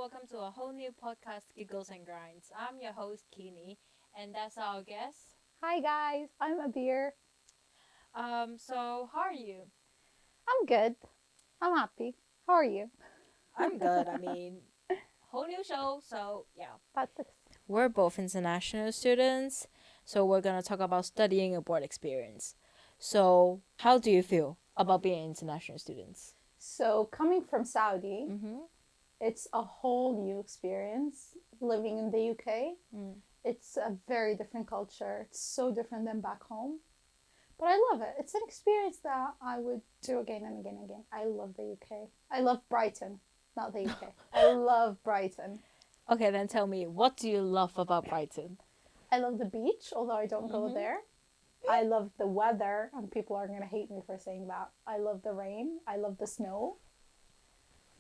welcome to a whole new podcast, Giggles and Grinds. I'm your host, Kini, and that's our guest. Hi guys, I'm Abeer. So how are you? I'm good. I'm happy. How are you? I'm good. Whole new show, so yeah. That's it. We're both international students, so we're gonna talk about studying abroad experience. So, how do you feel about being international students? So, coming from Saudi, Mm-hmm. it's a whole new experience living in the UK. Mm. It's a very different culture. It's so different than back home. But I love it. It's an experience that I would do again and again and again. I love the UK. I love Brighton, not the UK. I love Brighton. Okay, then tell me, what do you love about Brighton? I love the beach, although I don't go Mhm. there. I love the weather, and people are going to hate me for saying that. I love the rain. I love the snow.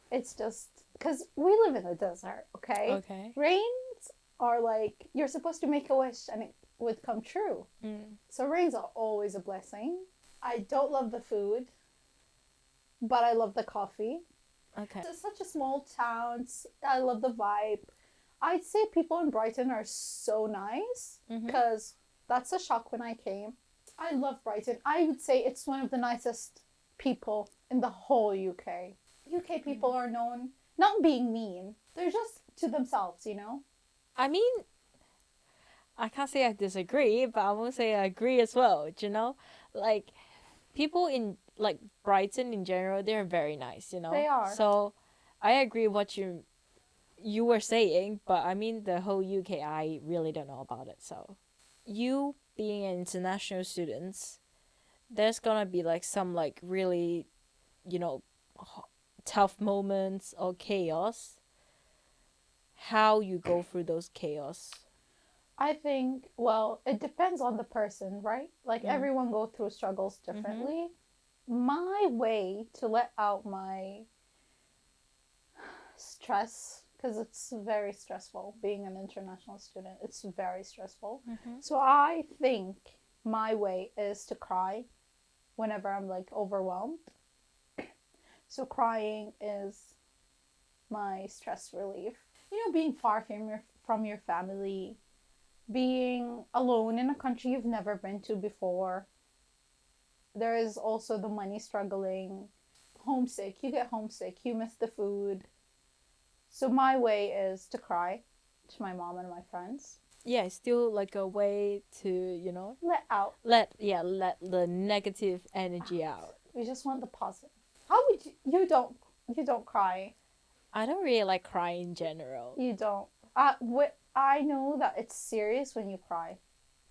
It's just because we live in the desert, okay? Okay. Rains are like you're supposed to make a wish and it would come true. Mm. So rains are always a blessing. I don't love the food, but I love the coffee. Okay. It's such a small town. I love the vibe. I'd say people in Brighton are so nice Mhm. because that's a shock when I came. I love Brighton. I would say it's one of the nicest people in the whole UK. UK people are known not being mean. They're just to themselves, you know? I mean, I can't say I disagree, but I won't say I agree as well. Do you know, like people in like Brighton in general, they're very nice. They are. So I agree what you were saying, but I mean the whole UK, I really don't know about it. So you being an international student, there's gonna be like some like really, you know, tough moments or chaos. How you go through those chaos? I think, well, it depends on the person, right? Like Mm. everyone go through struggles differently. My way to let out my stress, because it's very stressful being an international student, it's very stressful. Mm-hmm. So I think my way is to cry whenever I'm like overwhelmed. So crying is my stress relief. You know, being far from your family, being alone in a country you've never been to before. There is also the money struggling, homesick. You get homesick, you miss the food. So my way is to cry to my mom and my friends. Yeah, it's still like a way to Let out. let the negative energy out. We just want the positive. How would you don't cry. I don't really like crying in general. You don't. I know that it's serious when you cry.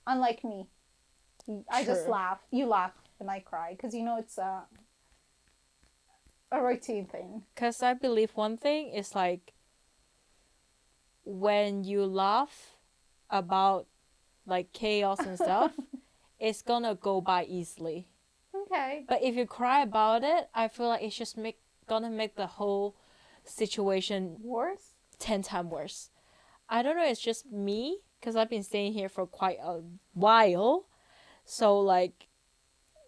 Unlike me. I just True. laugh. You laugh when I cry because you know it's a routine thing. Because I believe one thing is like when you laugh about like chaos and stuff, it's gonna go by easily. Okay. But if you cry about it, I feel like it's just gonna make the whole situation Worse? 10 times worse. I don't know, it's just me because I've been staying here for quite a while. So like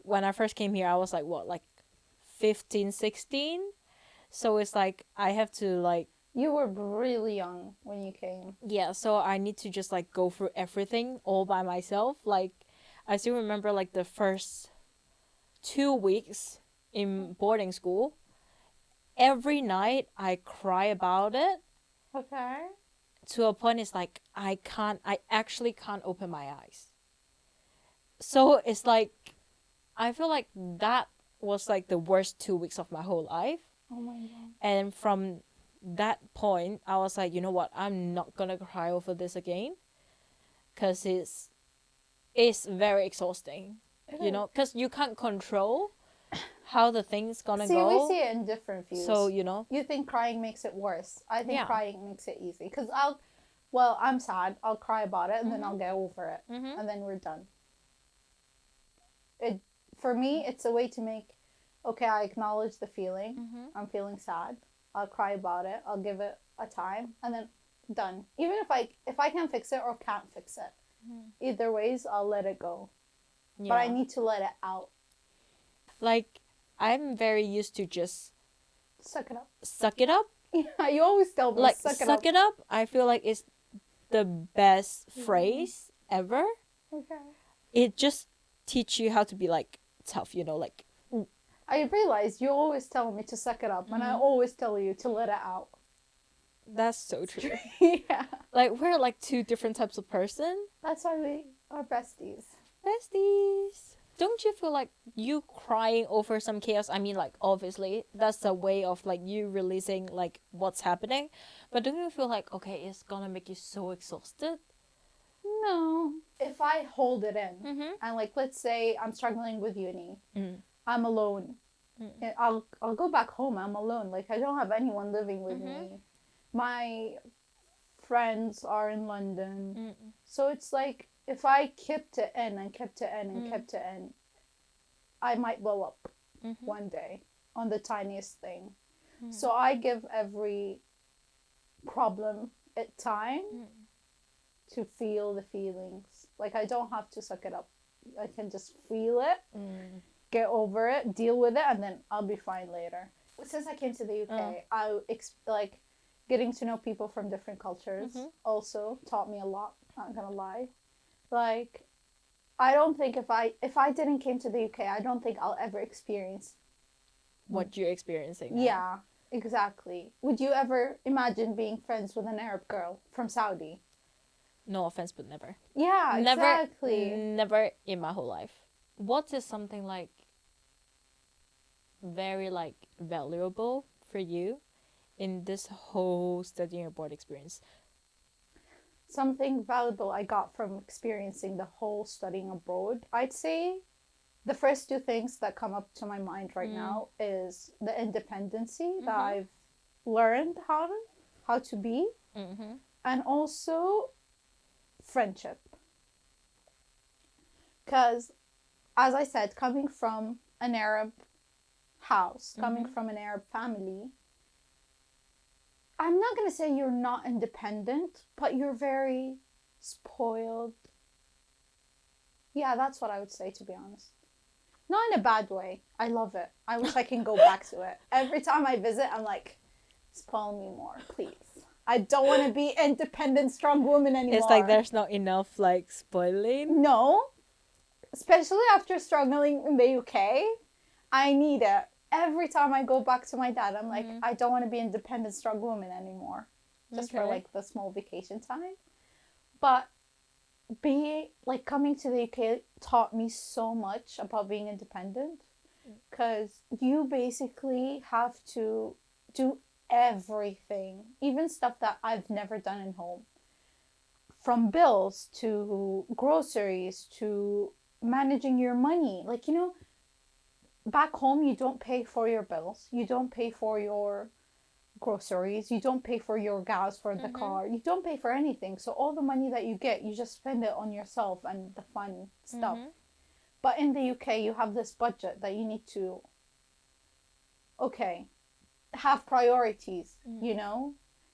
when I first came here, I was like what, like 15, 16? So it's like I have to like You were really young when you came. yeah, so I need to just like go through everything all by myself. Like I still remember like the first 2 weeks in boarding school. Every night I cry about it Okay. to a point it's like I actually can't open my eyes. So it's like I feel like that was like the worst 2 weeks of my whole life. Oh my god. And from that point, I was like, you know what? I'm not gonna cry over this again, cause it's very exhausting. Cause you can't control how the thing's gonna See, go. we see it in different views. So You think crying makes it worse. I think Yeah. crying makes it easy. Because I'm sad. I'll cry about it and then I'll get over it. Mhm. And then we're done. For me, it's a way to make, okay, I acknowledge the feeling. Mhm. I'm feeling sad. I'll cry about it. I'll give it a time. And then done. Even if I can fix it or can't fix it. Either ways, I'll let it go. Yeah. But I need to let it out. Like I'm very used to just Suck it up. suck it up Yeah, you always tell me, Like, suck it suck up. it up, I feel like it's the best phrase ever. Okay. It just teach you how to be like tough, you know, like I realize you always tell me to suck it up, and I always tell you to let it out. that's so true. Yeah. Like, we're like two different types of person. That's why we are besties. Besties. Don't you feel like you crying over some chaos? I mean, like, obviously, that's a way of like you releasing like what's happening. But don't you feel like, okay, it's gonna make you so exhausted? No. If I hold it in, and like, let's say I'm struggling with uni, I'm alone. I'll go back home. I'm alone. Like, I don't have anyone living with me. My friends are in London, so it's like if I kept it in and kept it in and kept it in, I might blow up one day on the tiniest thing. So I give every problem it time to feel the feelings. Like, I don't have to suck it up. I can just feel it, get over it, deal with it, and then I'll be fine later. Since I came to the UK, like getting to know people from different cultures also taught me a lot. Not gonna lie, like I don't think if I didn't came to the UK, I don't think I'll ever experience what you're experiencing now. Yeah, exactly. Would you ever imagine being friends with an Arab girl from Saudi? No offense, but never. Yeah, exactly. Never in my whole life. What is something like very like valuable for you in this whole studying abroad experience? Something valuable I got from experiencing the whole studying abroad, I'd say the first two things that come up to my mind right now is the independency that I've learned how to be, and also friendship. Because, as I said, coming from an Arab house, coming from an Arab family, I'm not going to say you're not independent, but you're very spoiled. Yeah, that's what I would say, to be honest. Not in a bad way. I love it. I wish I can go back to it. Every time I visit, I'm like, spoil me more, please. I don't want to be independent, strong woman anymore. It's like there's not enough like spoiling. No. Especially after struggling in the UK, I need it. Every time I go back to my dad, I'm like, I don't want to be independent, strong woman anymore. Just for like the small vacation time. But coming to the UK taught me so much about being independent, because you basically have to do everything, even stuff that I've never done in home, from bills to groceries to managing your money. Like, back home you don't pay for your bills, you don't pay for your groceries, you don't pay for your gas for the car, you don't pay for anything. So all the money that you get, you just spend it on yourself and the fun stuff. But in the UK, you have this budget that you need to have priorities.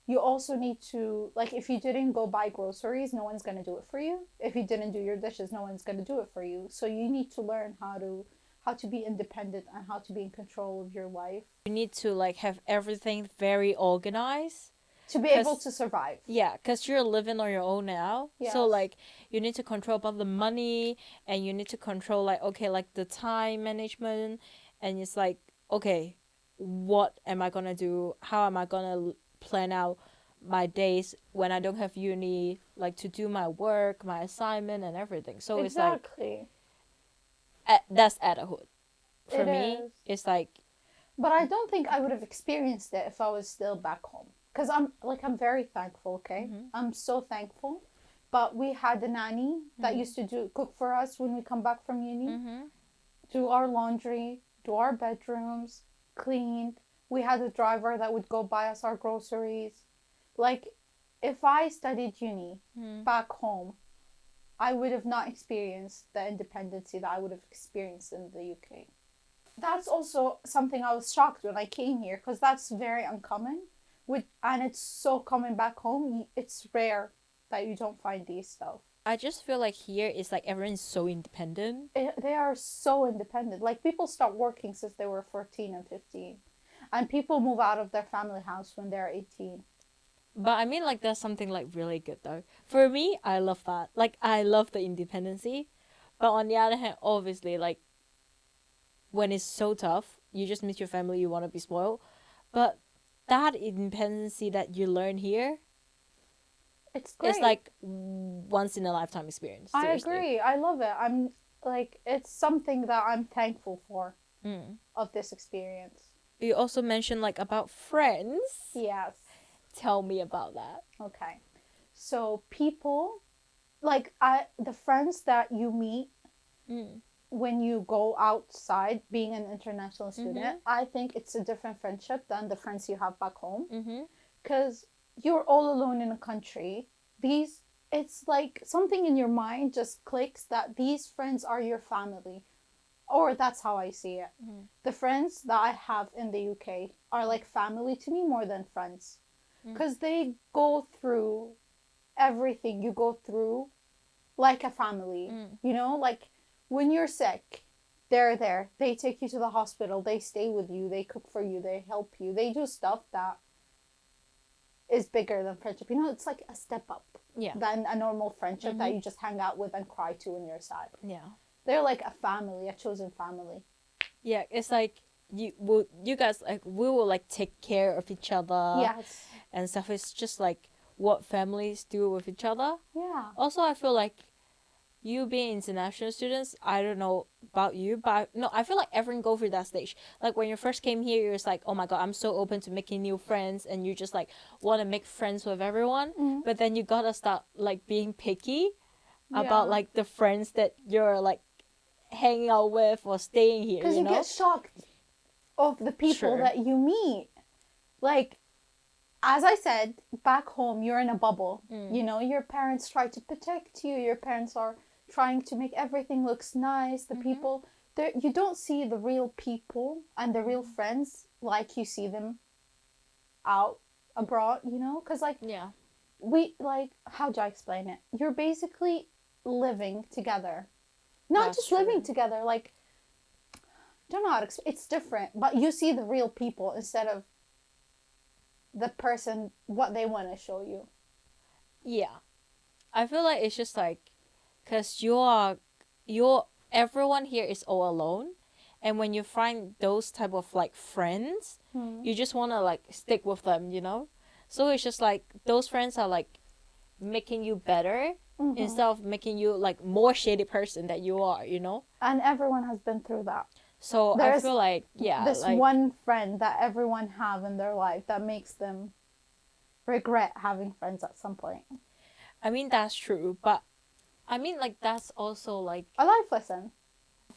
You also need to, like, if you didn't go buy groceries, no one's going to do it for you. If you didn't do your dishes, no one's going to do it for you. So you need to learn how to be independent and how to be in control of your life. You need to like have everything very organized to be able to survive. Yeah, because you're living on your own now. Yes. So like you need to control about the money, and you need to control like, okay, like the time management, and it's like, okay, what am I gonna do? How am I gonna plan out my days when I don't have uni, like to do my work, my assignment and everything. So exactly. It's like that's adulthood. For it me, is. it's like, but I don't think I would have experienced it if I was still back home. Because I'm very thankful, okay? I'm so thankful. But we had a nanny that used to cook for us when we come back from uni, do our laundry, do our bedrooms, cleaned. We had a driver that would go buy us our groceries. Like, if I studied uni back home, I would have not experienced the independency that I would have experienced in the UK. That's also something I was shocked when I came here, because that's very uncommon. And it's so common back home. It's rare that you don't find these stuff. I just feel like here it's like everyone's so independent. They are so independent. Like, people start working since they were 14 and 15. And people move out of their family house when they're 18. But I mean, like, that's something like really good though. For me, I love that. Like, I love the independency. But on the other hand, obviously, like, when it's so tough, you just miss your family, you want to be spoiled. But that independency that you learn here It's is great. like once in a lifetime experience. I Seriously. agree. I love it. I'm like, it's something that I'm thankful for Mm. of this experience. You also mentioned like about friends. Yes. Tell me about that. Okay. So people like the friends that you meet when you go outside being an international student, I think it's a different friendship than the friends you have back home. Because you're all alone in a country. It's like something in your mind just clicks that these friends are your family. Or that's how I see it. The friends that I have in the UK are like family to me more than friends. Because they go through everything you go through like a family. You know, like when you're sick, they're there. They take you to the hospital. They stay with you. They cook for you. They help you. They do stuff that is bigger than friendship. You know, it's like a step up than a normal friendship that you just hang out with and cry to when you're sad. Yeah. They're like a family, a chosen family. Yeah, it's like you guys like we will like take care of each other. Yes. And stuff. It's just like what families do with each other. Yeah. Also, I feel like you being international students, I don't know about you, but no, I feel like everyone go through that stage. Like when you first came here, you're just like, oh my god, I'm so open to making new friends, and you just like want to make friends with everyone. But then you gotta start like being picky about like the friends that you're like hanging out with or staying here. Because you get shocked of the people that you meet. Like, as I said, back home, you're in a bubble. You know, your parents try to protect you. Your parents are trying to make everything looks nice. The people, you don't see the real people and the real friends like you see them out abroad, you know? Because, like, how do I explain it? You're basically living together. Not That's just true. living together, like, I don't know how to explain. It's different, but you see the real people instead of the person, what they want to show you. Yeah. I feel like it's just like, because everyone here is all alone. And when you find those type of like friends, you just want to like stick with them, you know? So it's just like those friends are like making you better instead of making you like more shady person that you are, you know? And everyone has been through that. So I feel like, this like, one friend that everyone have in their life that makes them regret having friends at some point. I mean, that's true, but I mean, like, that's also like a life lesson.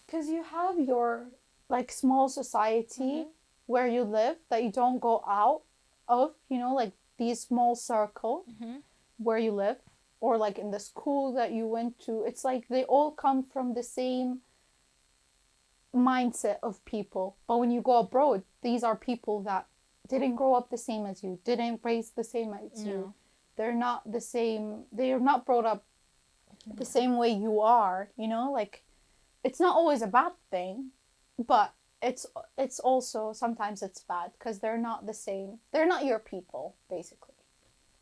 Because you have your like small society where you live that you don't go out of, you know, like these small circle where you live, or like in the school that you went to. It's like they all come from the same mindset of people. But when you go abroad, these are people that didn't grow up the same as you, didn't raise the same as you. They're not the same. They are not brought up the same way you are, you know? Like, it's not always a bad thing, but it's also sometimes it's bad because they're not the same. They're not your people, basically.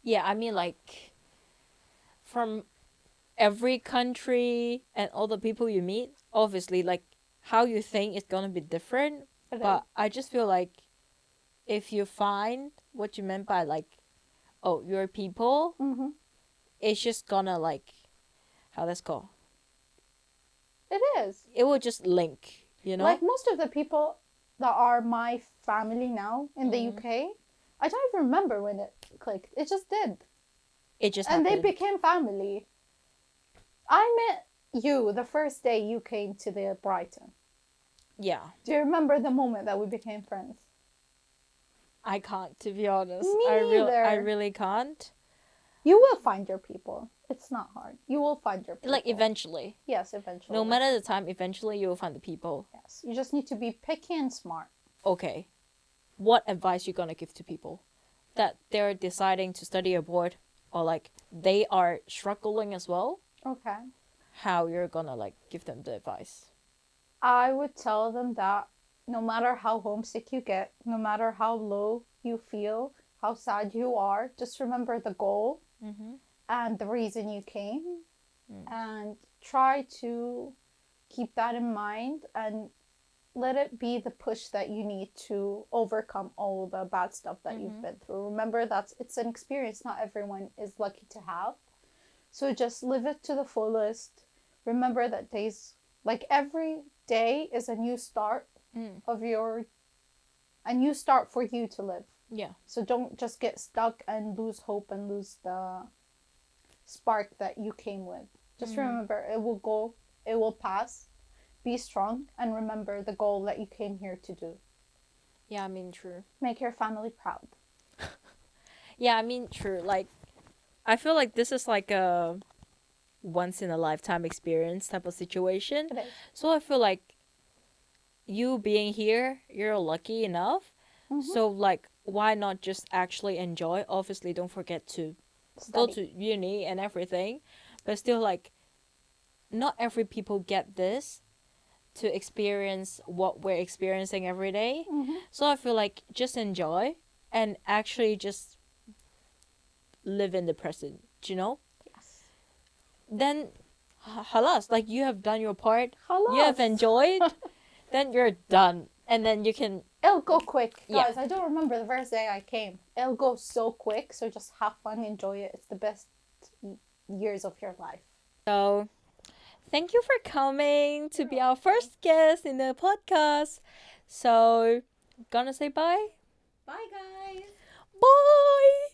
Yeah, I mean, like, from every country and all the people you meet, obviously, like, how you think is gonna be different. But I just feel like if you find what you meant by, like, oh, your people, it's just gonna, like, how let's go. It is. It will just link, you know? Like, most of the people that are my family now in the UK, I don't even remember when it clicked. It just did. It just happened. And happened. they became family. I met you the first day you came to the Brighton. Yeah. Do you remember the moment that we became friends? I can't, to be honest. Me neither. I really can't. You will find your people. It's not hard. You will find your people. Like, eventually. Yes, eventually. No matter the time, eventually you will find the people. Yes. You just need to be picky and smart. Okay. What advice you gonna give to people that they're deciding to study abroad, or like they are struggling as well? Okay. How you're gonna like give them the advice? I would tell them that no matter how homesick you get, no matter how low you feel, how sad you are, just remember the goal and the reason you came, and try to keep that in mind and let it be the push that you need to overcome all the bad stuff that you've been through. Remember that it's an experience not everyone is lucky to have. So just live it to the fullest. Remember that days, like every day is a new start of a new start for you to live. Yeah. So don't just get stuck and lose hope and lose the spark that you came with. Just remember, it will go, it will pass. Be strong and remember the goal that you came here to do. Yeah, I mean, true. Make your family proud. Yeah, I mean, true. Like, I feel like this is like a once in a lifetime experience type of situation. It is. So I feel like you being here, you're lucky enough. So, like, why not just actually enjoy? Obviously, don't forget to go to uni and everything. But still, like, not every people get this to experience what we're experiencing every day. So I feel like just enjoy and actually just live in the present, you know? Yes. Then, halas, like you have done your part, you have Halas. enjoyed, then you're done. And then you can. It'll go quick. Yeah. Guys, I don't remember the first day I came. It'll go so quick, so just have fun, enjoy it. It's the best years of your life. So, thank you for coming to be our first guest in the podcast. So, gonna say bye? Bye, guys. Bye!